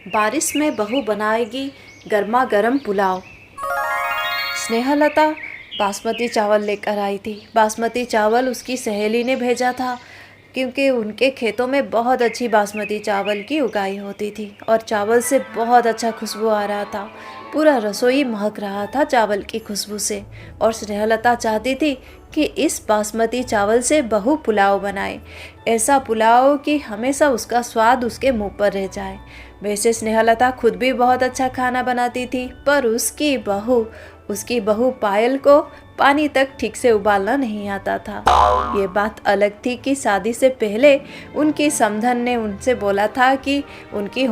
बारिश में बहू बनाएगी गर्मा गर्म पुलाव। स्नेहलता बासमती चावल लेकर आई थी। बासमती चावल उसकी सहेली ने भेजा था क्योंकि उनके खेतों में बहुत अच्छी बासमती चावल की उगाई होती थी और चावल से बहुत अच्छा खुशबू आ रहा था। पूरा रसोई महक रहा था चावल की खुशबू से और स्नेहलता चाहती थी कि इस बासमती चावल से बहू पुलाव बनाए, ऐसा पुलाव कि हमेशा उसका स्वाद उसके मुंह पर रह जाए। वैसे स्नेहलता खुद भी बहुत अच्छा खाना बनाती थी, पर उसकी बहू पायल को पानी तक ठीक से उबालना नहीं आता था। ये बात अलग थी कि शादी से पहले उनकी समधन ने उनसे बोला था कि उनकी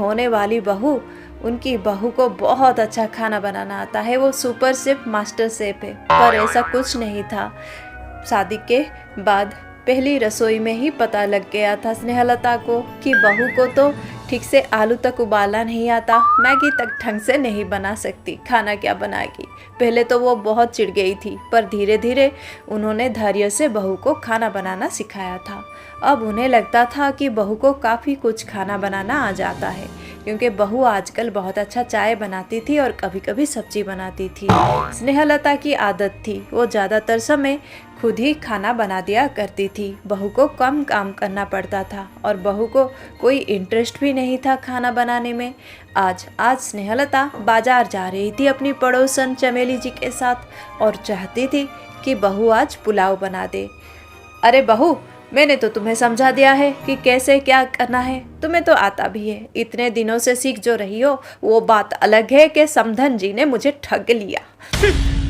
बहू को बहुत अच्छा खाना बनाना आता है, वो सुपर शेफ मास्टर शेफ है। पर ऐसा कुछ नहीं था। शादी के बाद पहली रसोई में ही पता लग गया था स्नेहलता को कि बहू को तो ठीक से आलू तक उबालना नहीं आता, मैगी तक ढंग से नहीं बना सकती, खाना क्या बनाएगी। पहले तो वो बहुत चिढ़ गई थी, पर धीरे धीरे उन्होंने धैर्य से बहू को खाना बनाना सिखाया था। अब उन्हें लगता था कि बहू को काफ़ी कुछ खाना बनाना आ जाता है, क्योंकि बहू आजकल बहुत अच्छा चाय बनाती थी और कभी कभी सब्जी बनाती थी। स्नेहलता की आदत थी, वो ज़्यादातर समय खुद ही खाना बना दिया करती थी। बहू को कम काम करना पड़ता था और बहू को कोई इंटरेस्ट भी नहीं था खाना बनाने में। आज स्नेहलता बाजार जा रही थी अपनी पड़ोसन चमेली जी के साथ और चाहती थी कि बहू आज पुलाव बना दे। अरे बहू, मैंने तो तुम्हें समझा दिया है कि कैसे क्या करना है, तुम्हें तो आता भी है। इतने दिनों से सीख जो रही हो, वो बात अलग है कि समधन जी ने मुझे ठग लिया।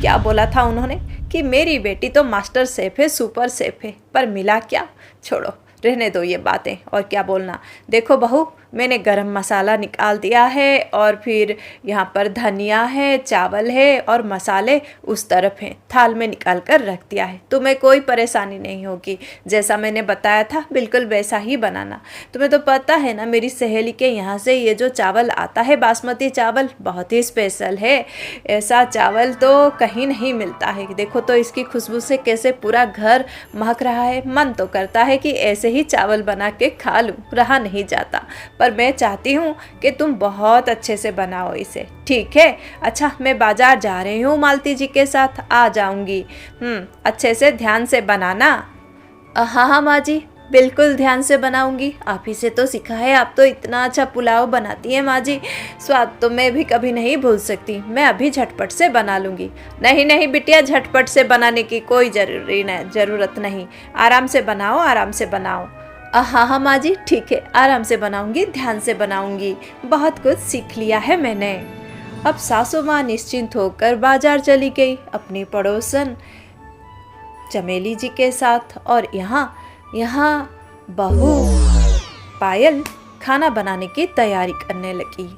क्या बोला था उन्होंने कि मेरी बेटी तो मास्टर शेफ है, सुपर शेफ है, पर मिला क्या। छोड़ो, रहने दो ये बातें। और क्या बोलना। देखो बहू, मैंने गरम मसाला निकाल दिया है और फिर यहाँ पर धनिया है, चावल है और मसाले उस तरफ हैं, थाल में निकाल कर रख दिया है। तुम्हें कोई परेशानी नहीं होगी। जैसा मैंने बताया था बिल्कुल वैसा ही बनाना। तुम्हें तो पता है ना, मेरी सहेली के यहाँ से ये जो चावल आता है बासमती चावल बहुत ही स्पेशल है। ऐसा चावल तो कहीं नहीं मिलता है। देखो तो इसकी खुशबू से कैसे पूरा घर महक रहा है। मन तो करता है कि ऐसे ही चावल बना के खा लूँ, रहा नहीं जाता। पर मैं चाहती हूँ कि तुम बहुत अच्छे से बनाओ इसे, ठीक है। अच्छा, मैं बाजार जा रही हूँ मालती जी के साथ, आ जाऊँगी। अच्छे से ध्यान से बनाना। हाँ हाँ माँ जी, बिल्कुल ध्यान से बनाऊंगी। आप ही से तो सीखा है, आप तो इतना अच्छा पुलाव बनाती हैं माँ जी, स्वाद तो मैं भी कभी नहीं भूल सकती। मैं अभी झटपट से बना लूँगी। नहीं नहीं बिटिया, झटपट से बनाने की कोई ज़रूरत नहीं। आराम से बनाओ, आराम से बनाओ। हाँ हाँ माँ जी, ठीक है, आराम से बनाऊंगी, ध्यान से बनाऊंगी। बहुत कुछ सीख लिया है मैंने। अब सासू माँ निश्चिंत होकर बाजार चली गई अपनी पड़ोसन चमेली जी के साथ। और यहाँ बहू पायल खाना बनाने की तैयारी करने लगी।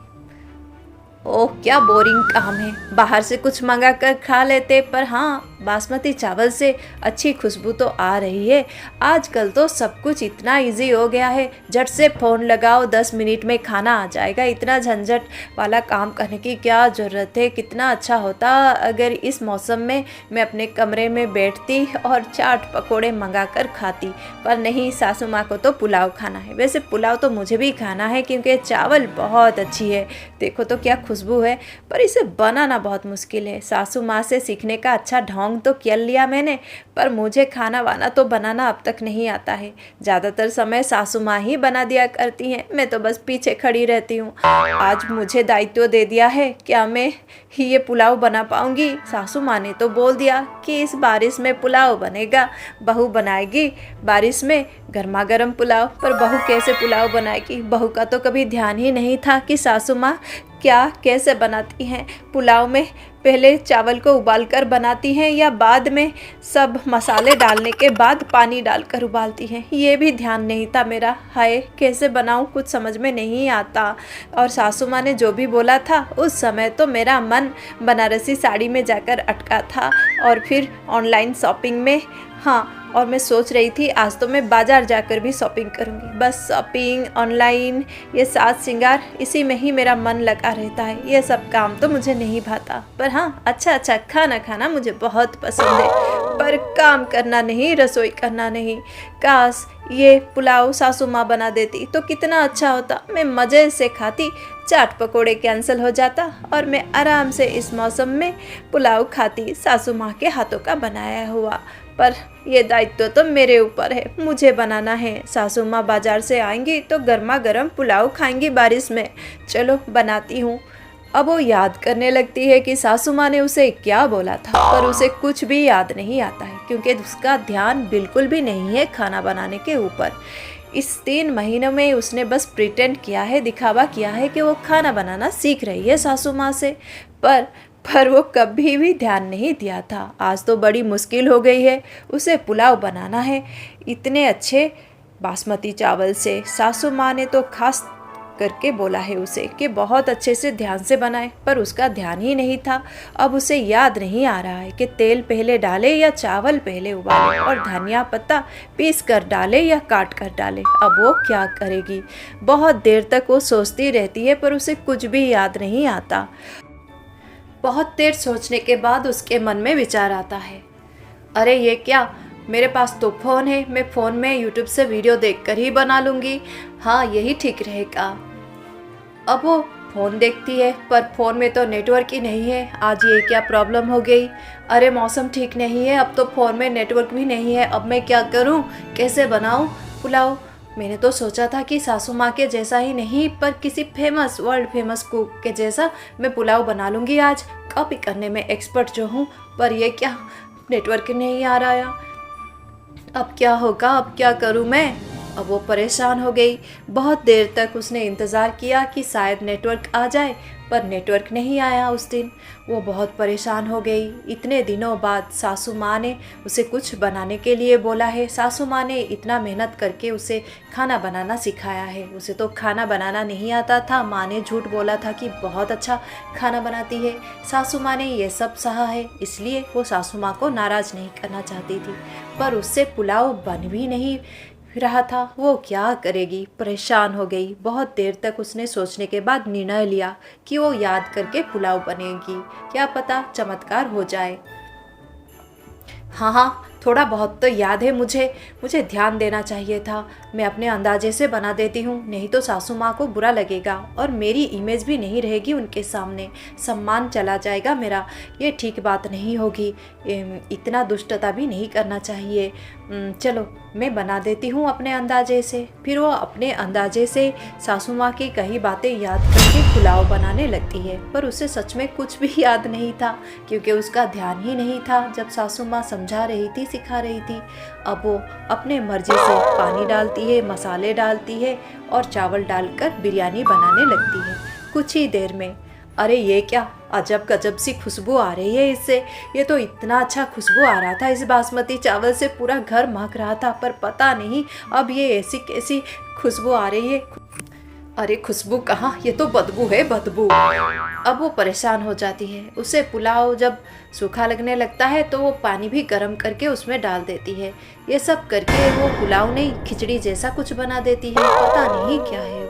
ओह, क्या बोरिंग काम है, बाहर से कुछ मंगा कर खा लेते। पर हाँ, बासमती चावल से अच्छी खुशबू तो आ रही है। आजकल तो सब कुछ इतना इजी हो गया है, झट से फ़ोन लगाओ, 10 मिनट में खाना आ जाएगा। इतना झंझट वाला काम करने की क्या ज़रूरत है। कितना अच्छा होता अगर इस मौसम में मैं अपने कमरे में बैठती और चाट पकोड़े मंगा कर खाती। पर नहीं, सासू माँ को तो पुलाव खाना है। वैसे पुलाव तो मुझे भी खाना है क्योंकि चावल बहुत अच्छी है। देखो तो क्या खुशबू है, पर इसे बनाना बहुत मुश्किल है। सासू माँ से सीखने का अच्छा ढोंग तो कर लिया मैंने, पर मुझे खाना वाना तो बनाना अब तक नहीं आता है। ज़्यादातर समय सासू माँ ही बना दिया करती हैं, मैं तो बस पीछे खड़ी रहती हूँ। आज मुझे दायित्व दे दिया है, क्या मैं ही ये पुलाव बना पाऊँगी। सासू माँ ने तो बोल दिया कि इस बारिश में पुलाव बनेगा, बहू बनाएगी बारिश में गर्मा गर्म पुलाव। पर बहू कैसे पुलाव बनाएगी। बहू का तो कभी ध्यान ही नहीं था कि सासू माँ क्या कैसे बनाती हैं। पुलाव में पहले चावल को उबालकर बनाती हैं या बाद में सब मसाले डालने के बाद पानी डालकर उबालती हैं, ये भी ध्यान नहीं था मेरा। हाय, कैसे बनाऊं, कुछ समझ में नहीं आता। और सासू माँ ने जो भी बोला था उस समय तो मेरा मन बनारसी साड़ी में जाकर अटका था और फिर ऑनलाइन शॉपिंग में। हाँ, और मैं सोच रही थी आज तो मैं बाज़ार जाकर भी शॉपिंग करूँगी। बस शॉपिंग, ऑनलाइन, ये साज श्रृंगार, इसी में ही मेरा मन लगा रहता है। ये सब काम तो मुझे नहीं भाता। पर हाँ, अच्छा खाना खाना मुझे बहुत पसंद है, पर काम करना नहीं, रसोई करना नहीं। काश ये पुलाव सासू माँ बना देती तो कितना अच्छा होता। मैं मज़े से खाती, चाट पकोड़े कैंसिल हो जाता और मैं आराम से इस मौसम में पुलाव खाती, सासू माँ के हाथों का बनाया हुआ। पर ये दायित्व तो मेरे ऊपर है, मुझे बनाना है। सासू माँ बाजार से आएंगी तो गर्मा गर्म पुलाव खाएंगी बारिश में। चलो बनाती हूँ। अब वो याद करने लगती है कि सासू माँ ने उसे क्या बोला था, पर उसे कुछ भी याद नहीं आता है क्योंकि उसका ध्यान बिल्कुल भी नहीं है खाना बनाने के ऊपर। इस 3 महीनों में उसने बस प्रिटेंड किया है, दिखावा किया है कि वो खाना बनाना सीख रही है सासू माँ से, पर वो कभी भी ध्यान नहीं दिया था। आज तो बड़ी मुश्किल हो गई है, उसे पुलाव बनाना है इतने अच्छे बासमती चावल से। सासू माँ ने तो खास करके बोला है उसे कि बहुत अच्छे से ध्यान से बनाए, पर उसका ध्यान ही नहीं था। अब उसे याद नहीं आ रहा है कि तेल पहले डाले या चावल पहले उबाले और धनिया पत्ता पीस कर डाले या काट कर डाले। अब वो क्या करेगी? बहुत देर तक वो सोचती रहती है पर उसे कुछ भी याद नहीं आता। बहुत देर सोचने के बाद उसके मन में विचार आता है, अरे ये क्या, मेरे पास तो फ़ोन है, मैं फ़ोन में यूट्यूब से वीडियो देखकर ही बना लूँगी। हाँ, यही ठीक रहेगा। अब वो फ़ोन देखती है पर फ़ोन में तो नेटवर्क ही नहीं है। आज ये क्या प्रॉब्लम हो गई? अरे मौसम ठीक नहीं है, अब तो फ़ोन में नेटवर्क भी नहीं है। अब मैं क्या करूँ, कैसे बनाऊँ पुलाव? मैंने तो सोचा था कि सासू माँ के जैसा ही नहीं पर किसी फेमस, वर्ल्ड फेमस कुक के जैसा मैं पुलाव बना लूँगी आज, कॉपी करने में एक्सपर्ट जो हूँ। पर ये क्या, नेटवर्क नहीं आ रहा। अब क्या होगा, अब क्या करूँ मैं? अब वो परेशान हो गई। बहुत देर तक उसने इंतज़ार किया कि शायद नेटवर्क आ जाए, पर नेटवर्क नहीं आया उस दिन। वो बहुत परेशान हो गई। इतने दिनों बाद सासू माँ ने उसे कुछ बनाने के लिए बोला है। सासू माँ ने इतना मेहनत करके उसे खाना बनाना सिखाया है। उसे तो खाना बनाना नहीं आता था। माँ ने झूठ बोला था कि बहुत अच्छा खाना बनाती है। सासू माँ ने ये सब सहा है, इसलिए वो सासू माँ को नाराज़ नहीं करना चाहती थी। पर उससे पुलाव बन भी नहीं रहा था। वो क्या करेगी? परेशान हो गई। बहुत देर तक उसने सोचने के बाद निर्णय लिया कि वो याद करके पुलाव बनेगी। क्या पता चमत्कार हो जाए। हाँ, थोड़ा बहुत तो याद है मुझे ध्यान देना चाहिए था। मैं अपने अंदाजे से बना देती हूँ, नहीं तो सासू माँ को बुरा लगेगा और मेरी इमेज भी नहीं रहेगी उनके सामने, सम्मान चला जाएगा मेरा। ये ठीक बात नहीं होगी, इतना दुष्टता भी नहीं करना चाहिए। चलो मैं बना देती हूँ अपने अंदाजे से। फिर वो अपने अंदाजे से सासू माँ की कई बातें याद करके पुलाव बनाने लगती है, पर उसे सच में कुछ भी याद नहीं था क्योंकि उसका ध्यान ही नहीं था जब सासू माँ समझा रही थी, सिखा रही थी। अब वो अपने मर्जी से पानी डालती है, मसाले डालती है और चावल डालकर बिरयानी बनाने लगती है। कुछ ही देर में, अरे ये क्या, अजब गजब सी खुशबू आ रही है इससे। ये तो इतना अच्छा खुशबू आ रहा था इस बासमती चावल से, पूरा घर महक रहा था, पर पता नहीं अब ये ऐसी कैसी खुशबू आ रही है। अरे खुशबू कहाँ, ये तो बदबू है, बदबू। अब वो परेशान हो जाती है। उसे पुलाव जब सूखा लगने लगता है तो वो पानी भी गर्म करके उसमें डाल देती है। ये सब करके वो पुलाव नहीं, खिचड़ी जैसा कुछ बना देती है। पता नहीं क्या है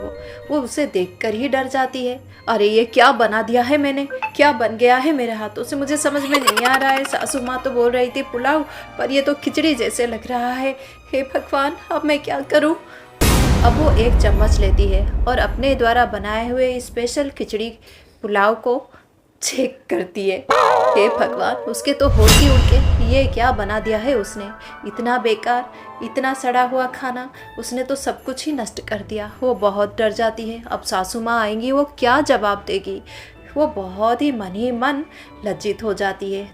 वो उसे देखकर ही डर जाती है। अरे ये क्या बना दिया है मैंने, क्या बन गया है मेरे हाथों से, मुझे समझ में नहीं आ रहा है। सासू माँ तो बोल रही थी पुलाव, पर ये तो खिचड़ी जैसे लग रहा है। हे भगवान, अब मैं क्या करूँ? अब वो 1 चम्मच लेती है और अपने द्वारा बनाए हुए स्पेशल खिचड़ी पुलाव को चेक करती है। हे भगवान, उसके तो होश ही उड़ के, ये क्या बना दिया है उसने, इतना बेकार, इतना सड़ा हुआ खाना, उसने तो सब कुछ ही नष्ट कर दिया। वो बहुत डर जाती है। अब सासू माँ आएंगी, वो क्या जवाब देगी? वो बहुत ही मन लज्जित हो जाती है,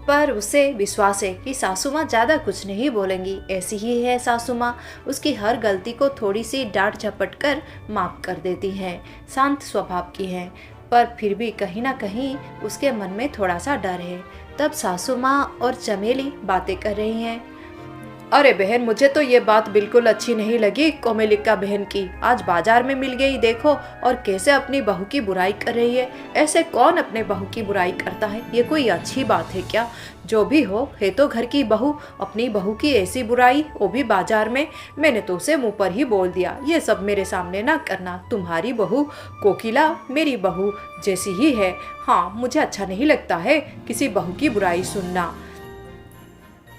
पर उसे विश्वास है कि सासू माँ ज़्यादा कुछ नहीं बोलेंगी। ऐसी ही है सासू माँ, उसकी हर गलती को थोड़ी सी डांट झपट कर माफ़ कर देती हैं। शांत स्वभाव की हैं, पर फिर भी कहीं ना कहीं उसके मन में थोड़ा सा डर है। तब सासू माँ और चमेली बातें कर रही हैं। अरे बहन, मुझे तो ये बात बिल्कुल अच्छी नहीं लगी कोमलिका बहन की। आज बाजार में मिल गई देखो, और कैसे अपनी बहू की बुराई कर रही है। ऐसे कौन अपने बहू की बुराई करता है? ये कोई अच्छी बात है क्या? जो भी हो, है तो घर की बहू, अपनी बहू की ऐसी बुराई, वो भी बाजार में। मैंने तो उसे मुंह पर ही बोल दिया, ये सब मेरे सामने ना करना। तुम्हारी बहू कोकिला मेरी बहू जैसी ही है। हाँ, मुझे अच्छा नहीं लगता है किसी बहू की बुराई सुनना।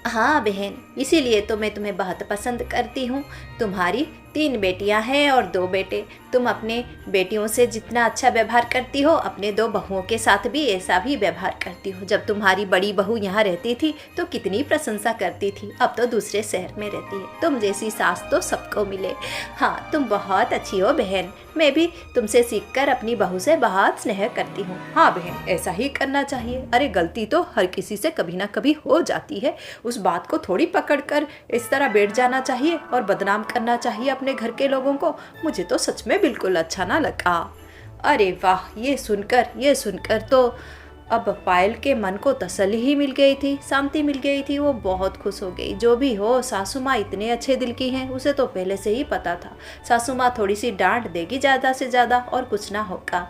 हाँ बहन, इसीलिए तो मैं तुम्हें बहुत पसंद करती हूँ। तुम्हारी 3 बेटियां हैं और 2 बेटे। तुम अपने बेटियों से जितना अच्छा व्यवहार करती हो, अपने 2 बहुओं के साथ भी ऐसा भी व्यवहार करती हो। जब तुम्हारी बड़ी बहू यहाँ रहती थी तो कितनी प्रशंसा करती थी, अब तो दूसरे शहर में रहती है। तुम जैसी सास तो सबको मिले। हाँ, तुम बहुत अच्छी हो बहन। मैं भी तुमसे सीखकर अपनी बहू से बहुत स्नेह करती हूँ। हाँ बहन, ऐसा ही करना चाहिए। अरे गलती तो हर किसी से कभी ना कभी हो जाती है, उस बात को थोड़ी पकड़कर इस तरह बैठ जाना चाहिए और बदनाम करना चाहिए अपने घर के लोगों को। मुझे तो सच में बिल्कुल अच्छा ना लगा। अरे वाह, ये सुनकर तो अब पायल के मन को तसल्ली ही मिल गई थी, शांति मिल गई थी। वो बहुत खुश हो गई। जो भी हो, सासू माँ इतने अच्छे दिल की हैं, उसे तो पहले से ही पता था। सासू माँ थोड़ी सी डांट देगी ज़्यादा से ज़्यादा, और कुछ ना होगा।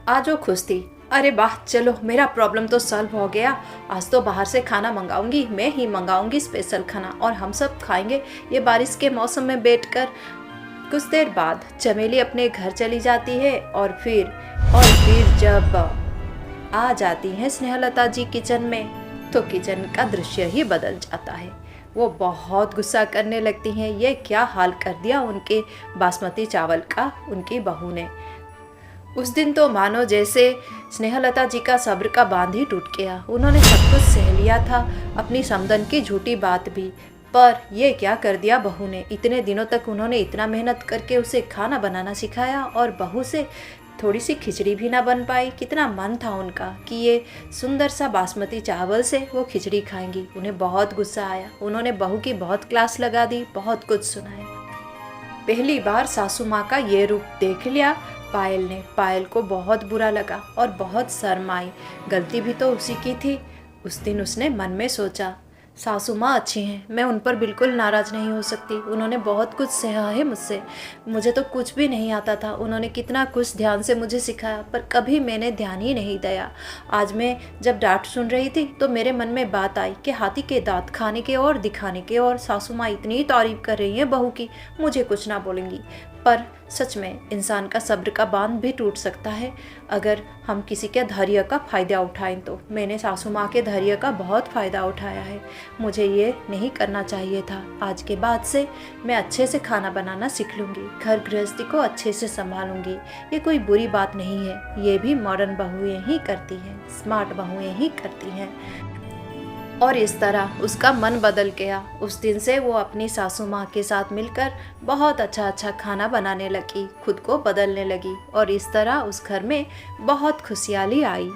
आज वो खुश थी। अरे वाह, चलो मेरा प्रॉब्लम तो सॉल्व हो गया। आज तो बाहर से खाना मंगाऊंगी, मैं ही मंगाऊंगी स्पेशल खाना, और हम सब खाएंगे ये बारिश के मौसम में बैठकर। कुछ देर बाद चमेली अपने घर चली जाती है और फिर जब आ जाती हैं स्नेहलता जी किचन में, तो किचन का दृश्य ही बदल जाता है। वो बहुत गुस्सा करने लगती हैं। ये क्या हाल कर दिया उनके बासमती चावल का उनकी बहू ने। उस दिन तो मानो जैसे स्नेहलता जी का सब्र का बांध ही टूट गया। उन्होंने सब कुछ सह लिया था, अपनी समधन की झूठी बात भी, पर ये क्या कर दिया बहू ने। इतने दिनों तक उन्होंने इतना मेहनत करके उसे खाना बनाना सिखाया, और बहू से थोड़ी सी खिचड़ी भी ना बन पाई। कितना मन था उनका कि ये सुंदर सा बासमती चावल से वो खिचड़ी खाएंगी। उन्हें बहुत गुस्सा आया। उन्होंने बहू की बहुत क्लास लगा दी, बहुत कुछ सुनाया। पहली बार सासू माँ का ये रूप देख लिया पायल ने। पायल को बहुत बुरा लगा और बहुत शर्म आई। गलती भी तो उसी की थी। उस दिन उसने मन में सोचा, सासू माँ अच्छी हैं, मैं उन पर बिल्कुल नाराज़ नहीं हो सकती। उन्होंने बहुत कुछ सहा है मुझसे, मुझे तो कुछ भी नहीं आता था। उन्होंने कितना कुछ ध्यान से मुझे सिखाया, पर कभी मैंने ध्यान ही नहीं दिया। आज मैं जब डांट सुन रही थी तो मेरे मन में बात आई कि हाथी के दांत खाने के और दिखाने के, और सासू माँ इतनी तारीफ कर रही हैं बहू की, मुझे कुछ ना बोलेंगी। पर सच में इंसान का सब्र का बांध भी टूट सकता है अगर हम किसी के धैर्य का फ़ायदा उठाएं। तो मैंने सासू माँ के धैर्य का बहुत फ़ायदा उठाया है। मुझे ये नहीं करना चाहिए था। आज के बाद से मैं अच्छे से खाना बनाना सीख लूँगी, घर गृहस्थी को अच्छे से संभालूंगी। ये कोई बुरी बात नहीं है, ये भी मॉडर्न बहुएं ही करती हैं, स्मार्ट बहुएं ही करती हैं। और इस तरह उसका मन बदल गया। उस दिन से वो अपनी सासू माँ के साथ मिलकर बहुत अच्छा खाना बनाने लगी, खुद को बदलने लगी, और इस तरह उस घर में बहुत खुशहाली आई।